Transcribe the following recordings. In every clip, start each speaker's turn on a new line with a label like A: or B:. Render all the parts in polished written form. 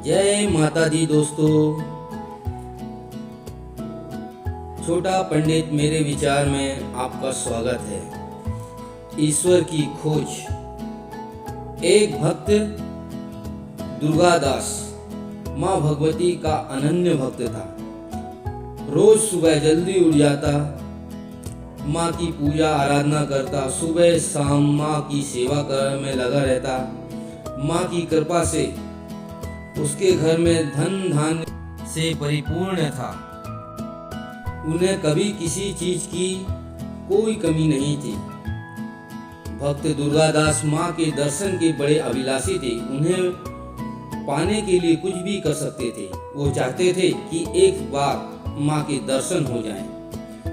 A: जय माता दी दोस्तों। छोटा पंडित मेरे विचार में आपका स्वागत है। ईश्वर की खोज। एक भक्त दुर्गादास माँ भगवती का अनन्य भक्त था। रोज सुबह जल्दी उठ जाता, माँ की पूजा आराधना करता, सुबह शाम माँ की सेवा करने में लगा रहता। माँ की कृपा से उसके घर में धन धान्य से परिपूर्ण था। उन्हें कभी किसी चीज की कोई कमी नहीं थी। भक्त दुर्गादास माँ के दर्शन के बड़े अभिलाषी थे। उन्हें पाने के लिए कुछ भी कर सकते थे। वो चाहते थे कि एक बार माँ के दर्शन हो जाएं।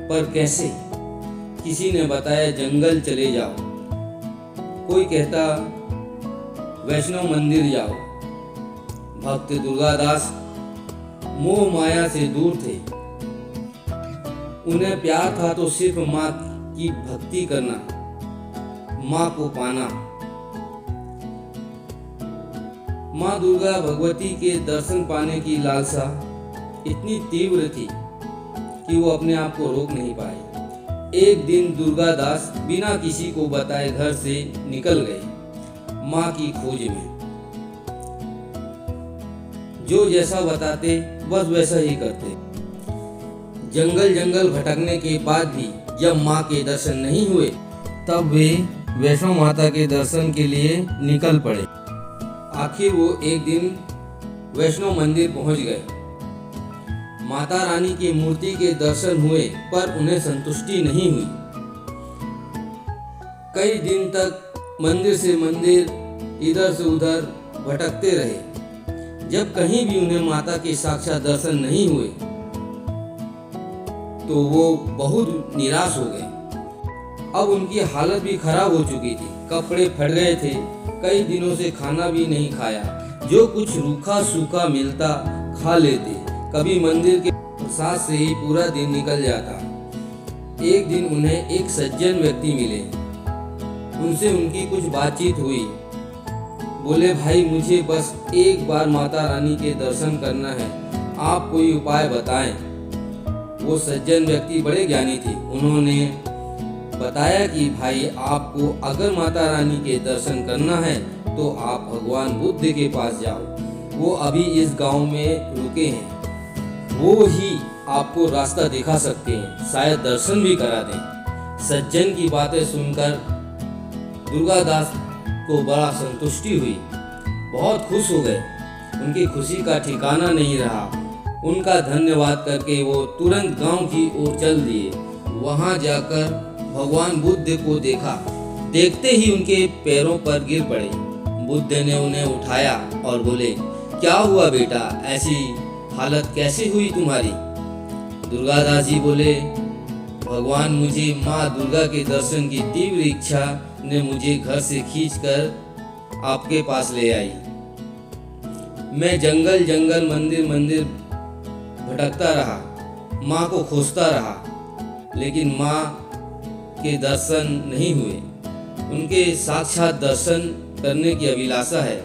A: पर कैसे? किसी ने बताया जंगल चले जाओ, कोई कहता वैष्णव मंदिर जाओ। भक्त दुर्गादास मोह माया से दूर थे। उन्हें प्यार था तो सिर्फ माँ की भक्ति करना, माँ को पाना। माँ दुर्गा भगवती के दर्शन पाने की लालसा इतनी तीव्र थी कि वो अपने आप को रोक नहीं पाए। एक दिन दुर्गादास बिना किसी को बताए घर से निकल गए माँ की खोज में। जो जैसा बताते बस वैसा ही करते। जंगल जंगल भटकने के बाद भी जब माँ के दर्शन नहीं हुए, तब वे वैष्णो माता के दर्शन के लिए निकल पड़े। आखिर वो एक दिन वैष्णो मंदिर पहुंच गए। माता रानी की मूर्ति के दर्शन हुए, पर उन्हें संतुष्टि नहीं हुई। कई दिन तक मंदिर से मंदिर, इधर से उधर भटकते रहे। जब कहीं भी उन्हें माता के साक्षात दर्शन नहीं हुए तो वो बहुत निराश हो गए। अब उनकी हालत भी खराब हो चुकी थी। कपड़े फट गए थे। कई दिनों से खाना भी नहीं खाया। जो कुछ रूखा सूखा मिलता खा लेते। कभी मंदिर के प्रसाद से ही पूरा दिन निकल जाता। एक दिन उन्हें एक सज्जन व्यक्ति मिले। उनसे उनकी कुछ बातचीत हुई। बोले, भाई मुझे बस एक बार माता रानी के दर्शन करना है, आप कोई उपाय बताएं। वो सज्जन व्यक्ति बड़े ज्ञानी थे। उन्होंने बताया कि भाई आपको अगर माता रानी के दर्शन करना है तो आप भगवान बुद्ध के पास जाओ। वो अभी इस गांव में रुके हैं। वो ही आपको रास्ता दिखा सकते हैं, शायद दर्शन भी करा दें। सज्जन की बातें सुनकर दुर्गादास को बड़ा संतुष्टि हुई। बहुत खुश हो गए। उनकी खुशी का ठिकाना नहीं रहा। उनका धन्यवाद करके वो तुरंत गांव की ओर चल दिए। वहां जाकर भगवान बुद्ध को देखा। देखते ही उनके पैरों पर गिर पड़े। बुद्ध ने उन्हें उठाया और बोले, क्या हुआ बेटा, ऐसी हालत कैसे हुई तुम्हारी? दुर्गादास जी बोले, भगवान मुझे माँ दुर्गा के दर्शन की तीव्र इच्छा ने मुझे घर से खींचकर आपके पास ले आई। मैं जंगल जंगल मंदिर मंदिर भटकता रहा, माँ को खोजता रहा, लेकिन माँ के दर्शन नहीं हुए। उनके साक्षात दर्शन करने की अभिलाषा है।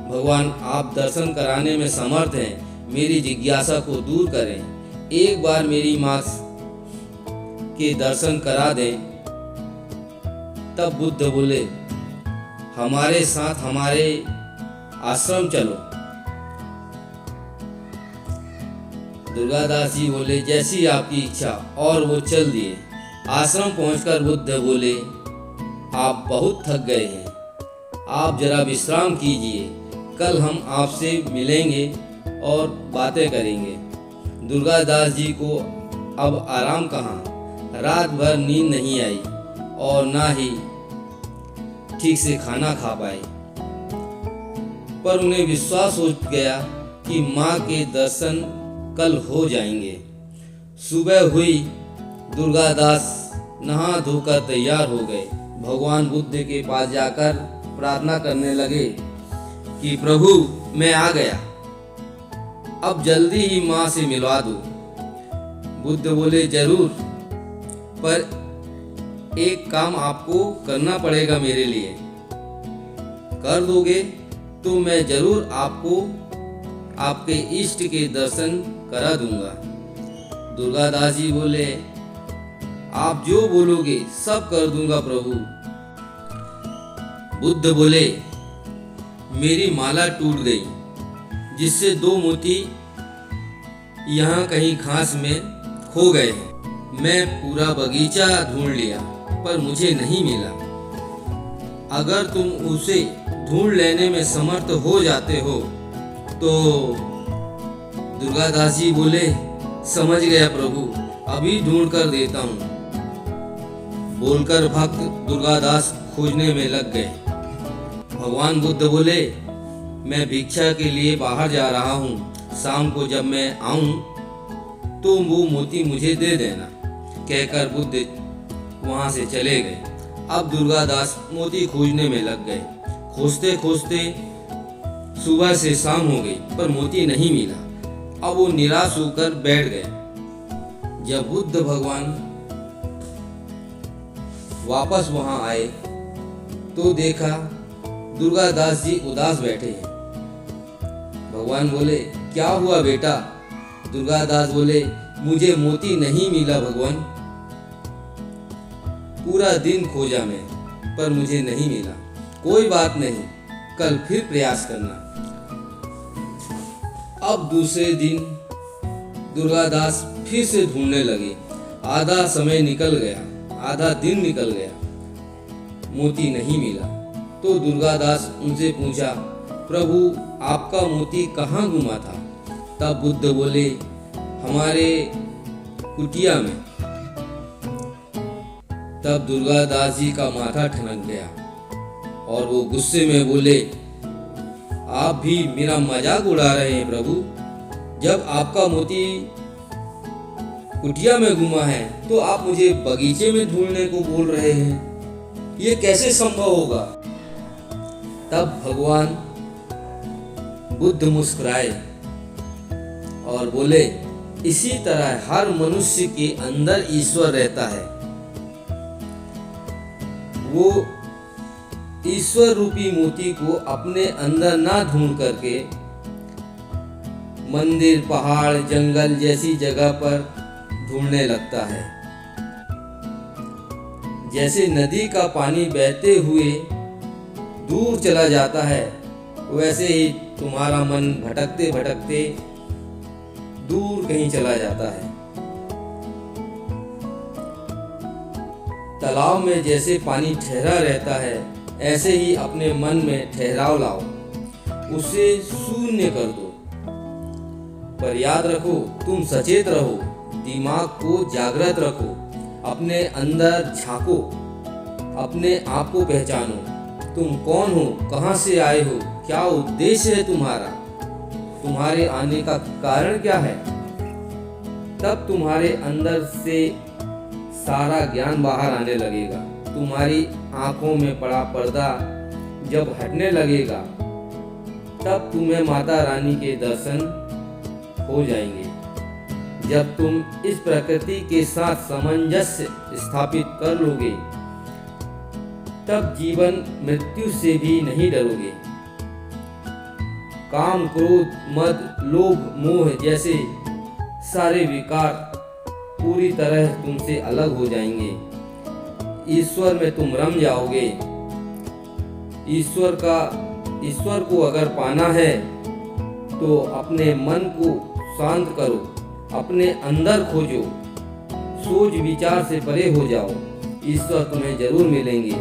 A: भगवान आप दर्शन कराने में समर्थ हैं। मेरी जिज्ञासा को दूर करें। एक बार मेरी माँ के दर्शन करा दें। तब बुद्ध बोले, हमारे साथ हमारे आश्रम चलो। दुर्गादास जी बोले, जैसी आपकी इच्छा, और वो चल दिए। आश्रम पहुंचकर बुद्ध बोले, आप बहुत थक गए हैं, आप जरा विश्राम कीजिए। कल हम आपसे मिलेंगे और बातें करेंगे। दुर्गादास जी को अब आराम कहाँ। रात भर नींद नहीं आई और ना ही ठीक से खाना खा पाए। पर उन्हें विश्वास हो गया कि माँ के दर्शन कल हो जाएंगे। सुबह हुई। दुर्गादास नहा धोकर तैयार हो गए। भगवान बुद्ध के पास जाकर प्रार्थना करने लगे कि प्रभु मैं आ गया, अब जल्दी ही माँ से मिलवा दो। बुद्ध बोले, जरूर, पर एक काम आपको करना पड़ेगा मेरे लिए। कर दोगे तो मैं जरूर आपको आपके इष्ट के दर्शन करा दूंगा। दुर्गादास जी बोले, आप जो बोलोगे सब कर दूंगा प्रभु। बुद्ध बोले, मेरी माला टूट गई, जिससे 2 मोती यहाँ कहीं घास में खो गए हैं। मैं पूरा बगीचा ढूंढ लिया पर मुझे नहीं मिला। अगर तुम उसे ढूंढ लेने में समर्थ हो जाते हो तो। दुर्गादास जी बोले, समझ गया प्रभु, अभी ढूंढ कर देता हूँ। बोलकर भक्त दुर्गादास खोजने में लग गए। भगवान बुद्ध बोले, मैं भिक्षा के लिए बाहर जा रहा हूँ, शाम को जब मैं आऊं तो वो मोती मुझे दे देना। कहकर बुद्ध वहां से चले गए। अब दुर्गादास मोती खोजने में लग गए। खोजते खोजते सुबह से शाम हो गई पर मोती नहीं मिला। अब वो निराश होकर बैठ गए। जब बुद्ध भगवान वापस वहां आए तो देखा दुर्गादास जी उदास बैठे हैं। भगवान बोले, क्या हुआ बेटा? दुर्गादास बोले, मुझे मोती नहीं मिला भगवान। पूरा दिन खोजा मैं पर मुझे नहीं मिला। कोई बात नहीं, कल फिर प्रयास करना। अब दूसरे दिन दुर्गादास फिर से ढूंढने लगे। आधा समय निकल गया, आधा दिन निकल गया, मोती नहीं मिला। तो दुर्गादास उनसे पूछा, प्रभु आपका मोती कहाँ गुमा था? तब बुद्ध बोले, हमारे कुटिया में। तब दुर्गादास जी का माथा ठनक गया और वो गुस्से में बोले, आप भी मेरा मजाक उड़ा रहे हैं प्रभु। जब आपका मोती कुटिया में गुमा है तो आप मुझे बगीचे में ढूंढने को बोल रहे हैं, ये कैसे संभव होगा? तब भगवान बुद्ध मुस्कुराए और बोले, इसी तरह हर मनुष्य के अंदर ईश्वर रहता है। वो ईश्वर रूपी मोती को अपने अंदर ना ढूंढ करके मंदिर, पहाड़, जंगल जैसी जगह पर ढूंढने लगता है। जैसे नदी का पानी बहते हुए दूर चला जाता है, वैसे ही तुम्हारा मन भटकते भटकते दूर कहीं चला जाता है। तालाब में जैसे पानी ठहरा रहता है, ऐसे ही अपने मन में ठहराव लाओ, उसे शून्य कर दो। पर याद रखो, तुम सचेत रहो, दिमाग को जागृत रखो, अपने अंदर झांको, अपने आप को पहचानो। तुम कौन हो, कहाँ से आए हो, क्या उद्देश्य है तुम्हारा, तुम्हारे आने का कारण क्या है? तब तुम्हारे अंदर से सारा ज्ञान बाहर आने लगेगा। तुम्हारी आंखों में पड़ा पर्दा जब हटने लगेगा, तब तुम्हें माता रानी के दर्शन हो जाएंगे। जब तुम इस प्रकृति के साथ सामंजस्य स्थापित कर लोगे, तब जीवन मृत्यु से भी नहीं डरोगे। काम, क्रोध, मद, लोभ, मोह जैसे सारे विकार पूरी तरह तुमसे अलग हो जाएंगे। ईश्वर में तुम रम जाओगे। ईश्वर को अगर पाना है तो अपने मन को शांत करो, अपने अंदर खोजो, सोच विचार से परे हो जाओ, ईश्वर तुम्हें जरूर मिलेंगे।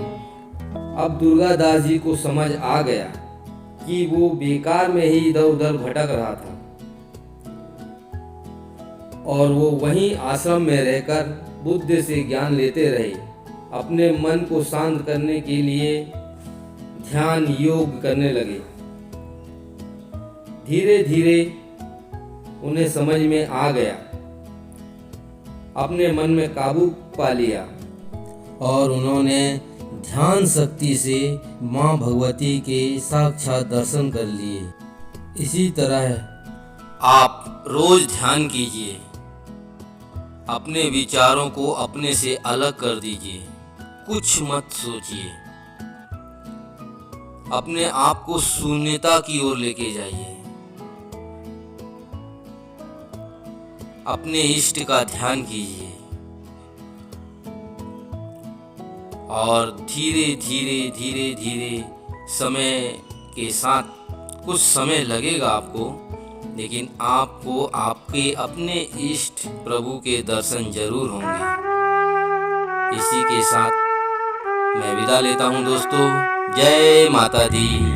A: अब दुर्गादास जी को समझ आ गया कि वो बेकार में ही इधर उधर भटक रहा था और वो वहीं आश्रम में रहकर बुद्ध से ज्ञान लेते रहे। अपने मन को शांत करने के लिए ध्यान योग करने लगे। धीरे धीरे उन्हें समझ में आ गया, अपने मन में काबू पा लिया और उन्होंने ध्यान शक्ति से माँ भगवती के साक्षात दर्शन कर लिए। इसी तरह आप रोज ध्यान कीजिए, अपने विचारों को अपने से अलग कर दीजिए, कुछ मत सोचिए, अपने आप को शून्यता की ओर लेके जाइए। अपने इष्ट का ध्यान कीजिए और धीरे धीरे धीरे धीरे समय के साथ कुछ समय लगेगा आपको, लेकिन आपको आपके अपने इष्ट प्रभु के दर्शन जरूर होंगे। इसी के साथ मैं विदा लेता हूँ दोस्तों। जय माता दी।